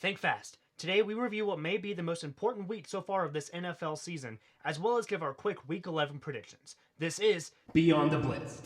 Think fast. Today we review what may be the most important week so far of this NFL season, as well as give our quick Week 11 predictions. This is Beyond the Blitz.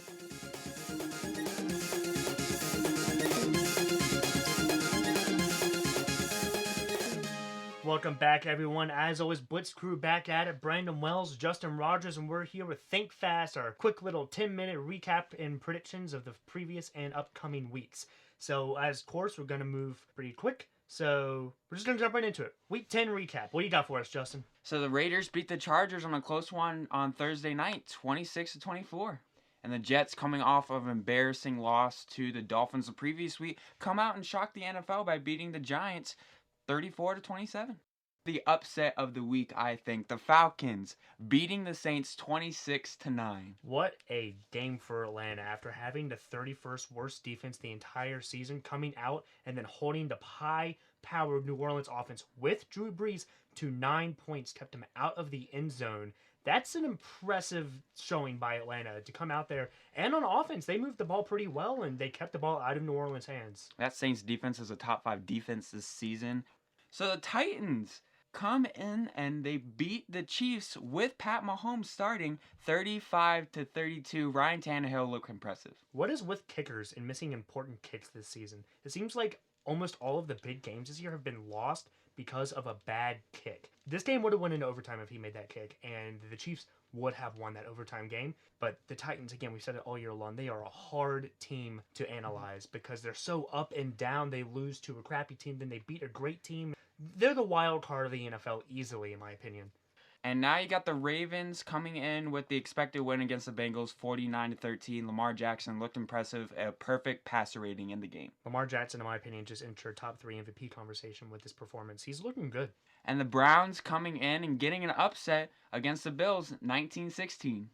Welcome back, everyone. As always, Blitz Crew back at it. Brandon Wells, Justin Rogers, and we're here with Think Fast, our quick little 10-minute recap and predictions of the previous and upcoming weeks. So, as course, we're going to move pretty quick. So, we're just going to jump right into it. Week 10 recap. What do you got for us, Justin? So, the Raiders beat the Chargers on a close one on Thursday night, 26-24. And the Jets, coming off of an embarrassing loss to the Dolphins the previous week, come out and shock the NFL by beating the Giants 34-27. The upset of the week, I think, the Falcons beating the Saints 26-9. What a game for Atlanta after having the 31st worst defense the entire season, coming out and then holding the high-powered New Orleans offense with Drew Brees to 9 points, kept him out of the end zone. That's an impressive showing by Atlanta to come out there. And on offense, they moved the ball pretty well, and they kept the ball out of New Orleans' hands. That Saints defense is a top 5 defense this season. So the Titans come in and they beat the Chiefs with Pat Mahomes starting 35-32. Ryan Tannehill looked impressive. What is with kickers and missing important kicks this season? It seems like almost all of the big games this year have been lost because of a bad kick. This game would have went into overtime if he made that kick, and the Chiefs would have won that overtime game. But the Titans, again, we've said it all year long, they are a hard team to analyze because they're so up and down. They lose to a crappy team, then they beat a great team. They're the wild card of the NFL easily, in my opinion. And now you got the Ravens coming in with the expected win against the Bengals, 49-13. Lamar Jackson looked impressive, a perfect passer rating in the game. Lamar Jackson, in my opinion, just entered top 3 MVP conversation with this performance. He's looking good. And the Browns coming in and getting an upset against the Bills, 19-16.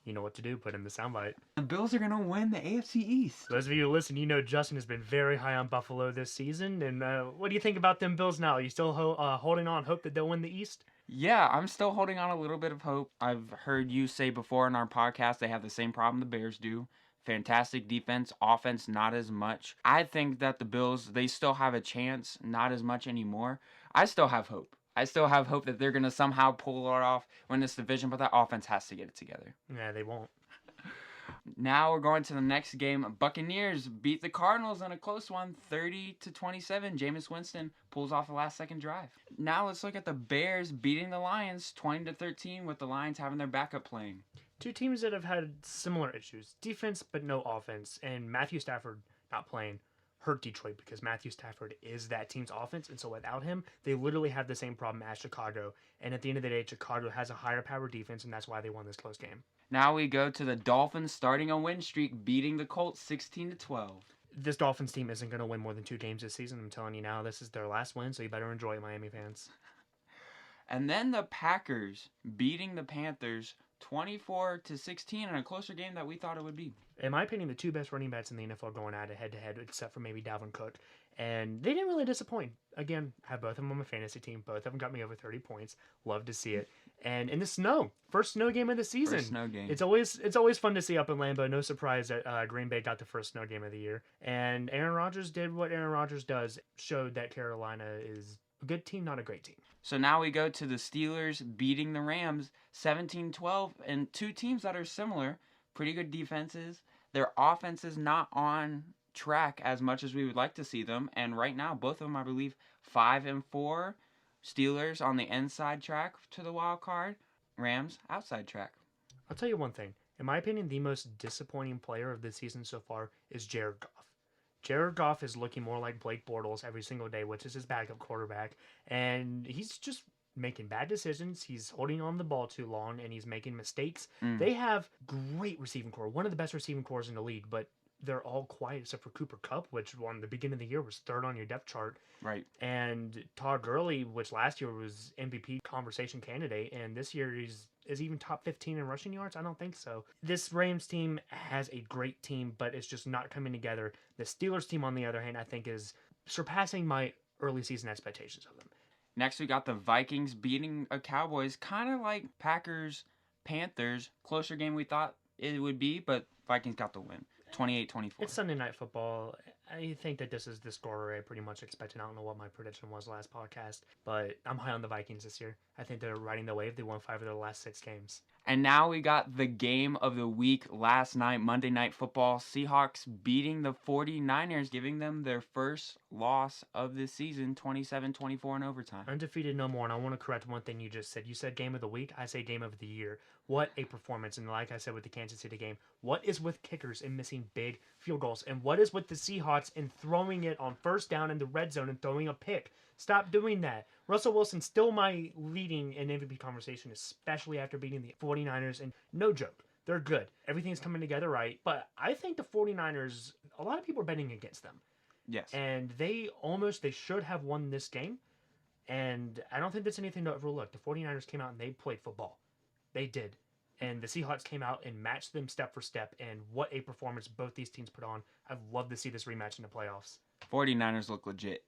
You know what to do, put in the soundbite. The Bills are going to win the AFC East. Those of you who listen, you know Justin has been very high on Buffalo this season. And what do you think about them Bills now? Are you still holding on hope that they'll win the East? Yeah, I'm still holding on a little bit of hope. I've heard you say before in our podcast they have the same problem the Bears do. Fantastic defense, offense not as much. I think that the Bills, they still have a chance, not as much anymore. I still have hope. I still have hope that they're going to somehow pull it off, win this division, but that offense has to get it together. Yeah, they won't. Now we're going to the next game. Buccaneers beat the Cardinals in a close one, 30-27. Jameis Winston pulls off a last-second drive. Now let's look at the Bears beating the Lions 20-13 with the Lions having their backup playing. Two teams that have had similar issues. Defense, but no offense. And Matthew Stafford not playing hurt Detroit because Matthew Stafford is that team's offense. And so without him, they literally have the same problem as Chicago. And at the end of the day, Chicago has a higher power defense, and that's why they won this close game. Now we go to the Dolphins starting a win streak, beating the Colts 16-12. This Dolphins team isn't going to win more than 2 games this season. I'm telling you now, this is their last win, so you better enjoy it, Miami fans. And then the Packers beating the Panthers 24-16 in a closer game that we thought it would be. In my opinion, the 2 best running backs in the NFL going at it head-to-head, except for maybe Dalvin Cook. And they didn't really disappoint. Again, have both of them on my fantasy team. Both of them got me over 30 points. Love to see it. And in the snow, first snow game of the season. First snow game. It's always fun to see up in Lambeau. No surprise that Green Bay got the first snow game of the year. And Aaron Rodgers did what Aaron Rodgers does. Showed that Carolina is a good team, not a great team. So now we go to the Steelers beating the Rams 17-12, and 2 teams that are similar. Pretty good defenses. Their offense is not on track as much as we would like to see them, and right now both of them, I believe, 5-4. Steelers on the inside track to the wild card, Rams outside track. I'll tell you one thing. In my opinion, the most disappointing player of this season so far is Jared Goff. Jared Goff is looking more like Blake Bortles every single day, which is his backup quarterback, and he's just making bad decisions. He's holding on the ball too long, and he's making mistakes. They have great receiving core, one of the best receiving cores in the league, but they're all quiet except for Cooper Kupp, which on the beginning of the year was 3rd on your depth chart. Right. And Todd Gurley, which last year was MVP conversation candidate, and this year is even top 15 in rushing yards? I don't think so. This Rams team has a great team, but it's just not coming together. The Steelers team, on the other hand, I think is surpassing my early season expectations of them. Next, we got the Vikings beating a Cowboys, kind of like Packers-Panthers. Closer game we thought it would be, but Vikings got the win. 28-24. It's Sunday Night Football. I think that this is the score I pretty much expected. I don't know what my prediction was last podcast, but I'm high on the Vikings this year. I think they're riding the wave. They won 5 of their last 6 games. And now we got the game of the week last night, Monday Night Football. Seahawks beating the 49ers, giving them their first loss of the season, 27-24 in overtime. Undefeated no more, and I want to correct one thing you just said. You said game of the week. I say game of the year. What a performance. And like I said with the Kansas City game, what is with kickers and missing big field goals? And what is with the Seahawks and throwing it on first down in the red zone and throwing a pick? Stop doing that. Russell Wilson still my leading in MVP conversation, especially after beating the 49ers. And no joke, they're good. Everything's coming together right. But I think the 49ers, a lot of people are betting against them. Yes. And they should have won this game. And I don't think there's anything to overlook. The 49ers came out and they played football. They did. And the Seahawks came out and matched them step for step. And what a performance both these teams put on. I'd love to see this rematch in the playoffs. 49ers look legit.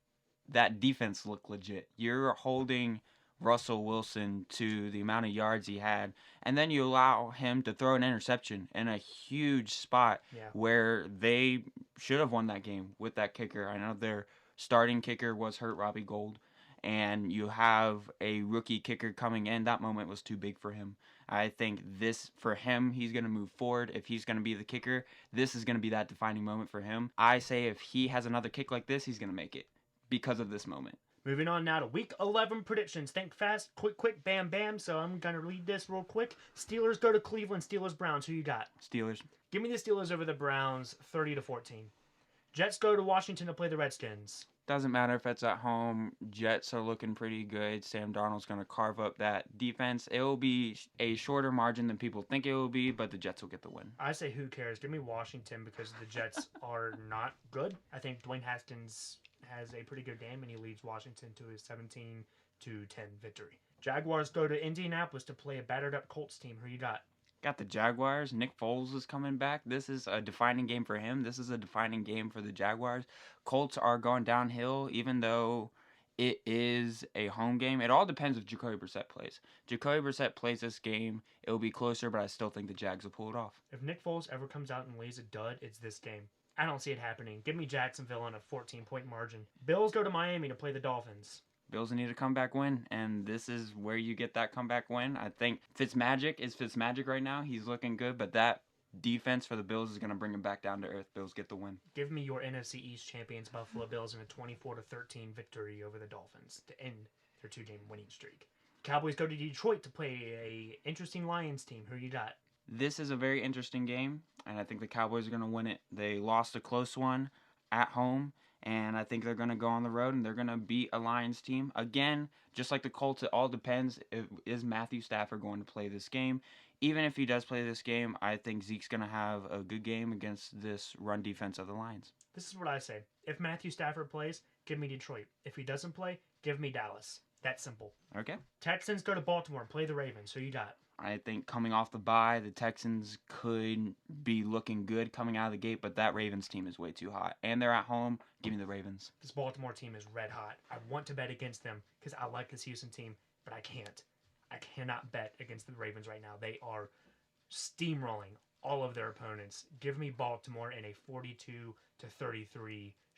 That defense looked legit. You're holding Russell Wilson to the amount of yards he had, and then you allow him to throw an interception in a huge spot where they should have won that game with that kicker. I know their starting kicker was hurt, Robbie Gould, and you have a rookie kicker coming in. That moment was too big for him. I think this, for him, he's going to move forward. If he's going to be the kicker, this is going to be that defining moment for him. I say if he has another kick like this, he's going to make it because of this moment. Moving on now to Week 11 predictions. Think fast, quick, bam, bam. So I'm going to read this real quick. Steelers go to Cleveland, Steelers-Browns. Who you got? Steelers. Give me the Steelers over the Browns, 30-14. Jets go to Washington to play the Redskins. Doesn't matter if it's at home. Jets are looking pretty good. Sam Darnold's going to carve up that defense. It will be a shorter margin than people think it will be, but the Jets will get the win. I say who cares? Give me Washington because the Jets are not good. I think Dwayne Haskins has a pretty good game, and he leads Washington to a 17-10 victory. Jaguars go to Indianapolis to play a battered-up Colts team. Who you got? Got the Jaguars. Nick Foles is coming back. This is a defining game for him. This is a defining game for the Jaguars. Colts are going downhill, even though it is a home game. It all depends if Jacoby Brissett plays. Jacoby Brissett plays this game, it will be closer, but I still think the Jags will pull it off. If Nick Foles ever comes out and lays a dud, it's this game. I don't see it happening. Give me Jacksonville on a 14-point margin. Bills go to Miami to play the Dolphins. Bills need a comeback win, and this is where you get that comeback win. I think Fitzmagic is Fitzmagic right now. He's looking good, but that defense for the Bills is going to bring him back down to earth. Bills get the win. Give me your NFC East champions, Buffalo Bills, in a 24-13 victory over the Dolphins to end their 2-game winning streak. Cowboys go to Detroit to play a interesting Lions team. Who you got? This is a very interesting game, and I think the Cowboys are going to win it. They lost a close one at home, and I think they're going to go on the road, and they're going to beat a Lions team. Again, just like the Colts, it all depends. Is Matthew Stafford going to play this game? Even if he does play this game, I think Zeke's going to have a good game against this run defense of the Lions. This is what I say. If Matthew Stafford plays, give me Detroit. If he doesn't play, give me Dallas. That's simple. Okay. Texans go to Baltimore and play the Ravens. Who you got? I think coming off the bye, the Texans could be looking good coming out of the gate, but that Ravens team is way too hot. And they're at home. Give me the Ravens. This Baltimore team is red hot. I want to bet against them because I like this Houston team, but I can't. I cannot bet against the Ravens right now. They are steamrolling all of their opponents. Give me Baltimore in a 42-33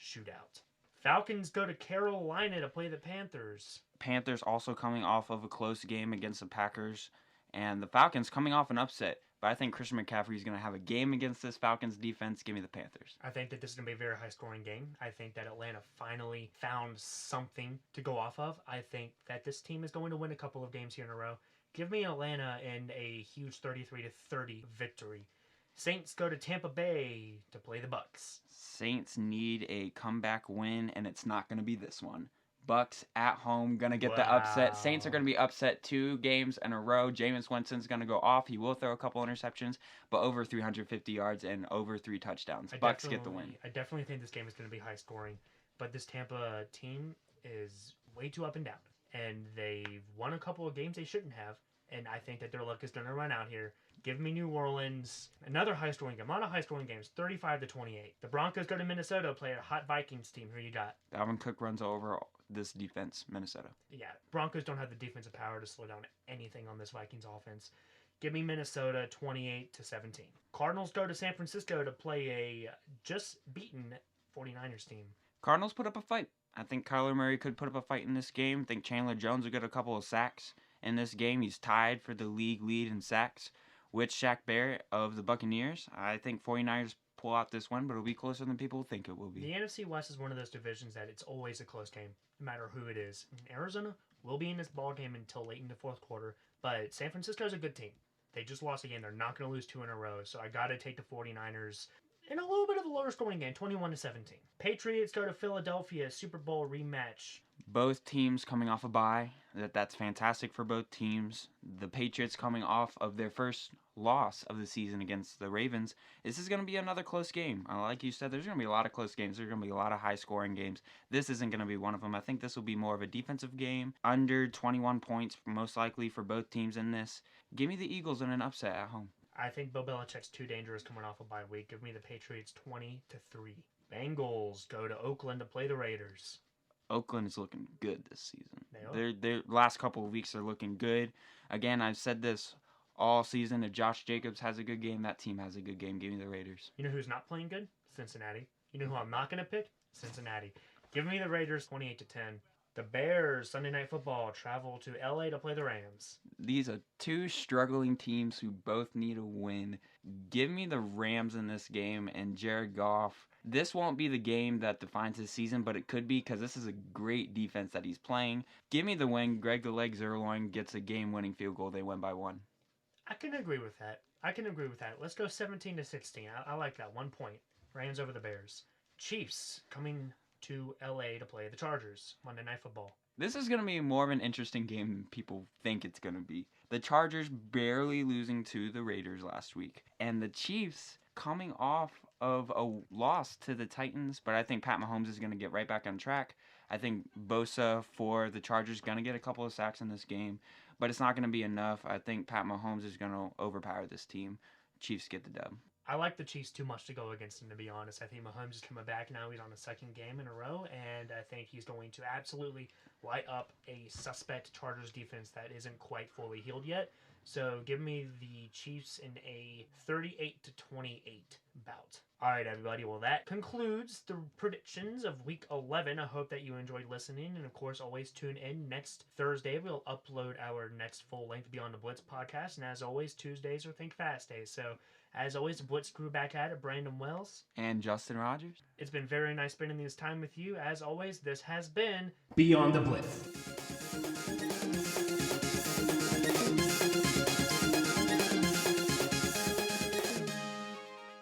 shootout. Falcons go to Carolina to play the Panthers. Panthers also coming off of a close game against the Packers. And the Falcons coming off an upset. But I think Christian McCaffrey is going to have a game against this Falcons defense. Give me the Panthers. I think that this is going to be a very high-scoring game. I think that Atlanta finally found something to go off of. I think that this team is going to win a couple of games here in a row. Give me Atlanta in a huge 33-30 victory. Saints go to Tampa Bay to play the Bucks. Saints need a comeback win, and it's not going to be this one. Bucks at home, going to get the upset. Saints are going to be upset 2 games in a row. Jameis Winston's going to go off. He will throw a couple interceptions, but over 350 yards and over 3 touchdowns. Bucks get the win. I definitely think this game is going to be high scoring, but this Tampa team is way too up and down, and they've won a couple of games they shouldn't have, and I think that their luck is going to run out here. Give me New Orleans. Another high-scoring game. A lot of high-scoring games. 35-28. The Broncos go to Minnesota, play a hot Vikings team. Who you got? Dalvin Cook runs over this defense, Minnesota. Yeah, Broncos don't have the defensive power to slow down anything on this Vikings offense. Give me Minnesota 28-17. Cardinals go to San Francisco to play a just beaten 49ers team. Cardinals put up a fight. I think Kyler Murray could put up a fight in this game. I think Chandler Jones will get a couple of sacks in this game. He's tied for the league lead in sacks with Shaq Barrett of the Buccaneers. I think 49ers pull out this one, but it'll be closer than people think it will be. The NFC West is one of those divisions that it's always a close game, no matter who it is. And Arizona will be in this ball game until late in the fourth quarter, but San Francisco's a good team. They just lost again. They're not going to lose 2 in a row, so I got to take the 49ers in a little bit of a lower scoring game, 21-17. Patriots go to Philadelphia, Super Bowl rematch. Both teams coming off a bye. That's fantastic for both teams. The Patriots coming off of their first loss of the season against the Ravens. This is going to be another close game. Like you said, there's going to be a lot of close games. There's going to be a lot of high-scoring games. This isn't going to be one of them. I think this will be more of a defensive game. Under 21 points, most likely, for both teams in this. Give me the Eagles in an upset at home. I think Bill Belichick's too dangerous coming off a bye week. Give me the Patriots 20-3. Bengals go to Oakland to play the Raiders. Oakland is looking good this season. Their last couple of weeks are looking good. Again, I've said this all season. If Josh Jacobs has a good game, that team has a good game. Give me the Raiders. You know who's not playing good? Cincinnati. You know who I'm not going to pick? Cincinnati. Give me the Raiders 28-10. The Bears, Sunday Night Football, travel to LA to play the Rams. These are two struggling teams who both need a win. Give me the Rams in this game and Jared Goff. This won't be the game that defines his season, but it could be because this is a great defense that he's playing. Give me the win. Greg the Leg Zerloin gets a game-winning field goal. They win by 1. I can agree with that. Let's go 17-16. I like that. 1 point. Rams over the Bears. Chiefs coming to LA to play the Chargers. Monday Night Football. This is going to be more of an interesting game than people think it's going to be. The Chargers barely losing to the Raiders last week. And the Chiefs coming off of a loss to the Titans. But I think Pat Mahomes is going to get right back on track. I think Bosa for the Chargers going to get a couple of sacks in this game. But it's not going to be enough. I think Pat Mahomes is going to overpower this team. Chiefs get the dub. I like the Chiefs too much to go against them, to be honest. I think Mahomes is coming back now. He's on a second game in a row, and I think he's going to absolutely light up a suspect Chargers defense that isn't quite fully healed yet. So give me the Chiefs in a 38-28 bout. All right, everybody. Well, that concludes the predictions of Week 11. I hope that you enjoyed listening. And, of course, always tune in next Thursday. We'll upload our next full-length Beyond the Blitz podcast. And, as always, Tuesdays are Think Fast days. So, as always, the Blitz Crew back at it. Brandon Wells. And Justin Rogers. It's been very nice spending this time with you. As always, this has been Beyond the Blitz.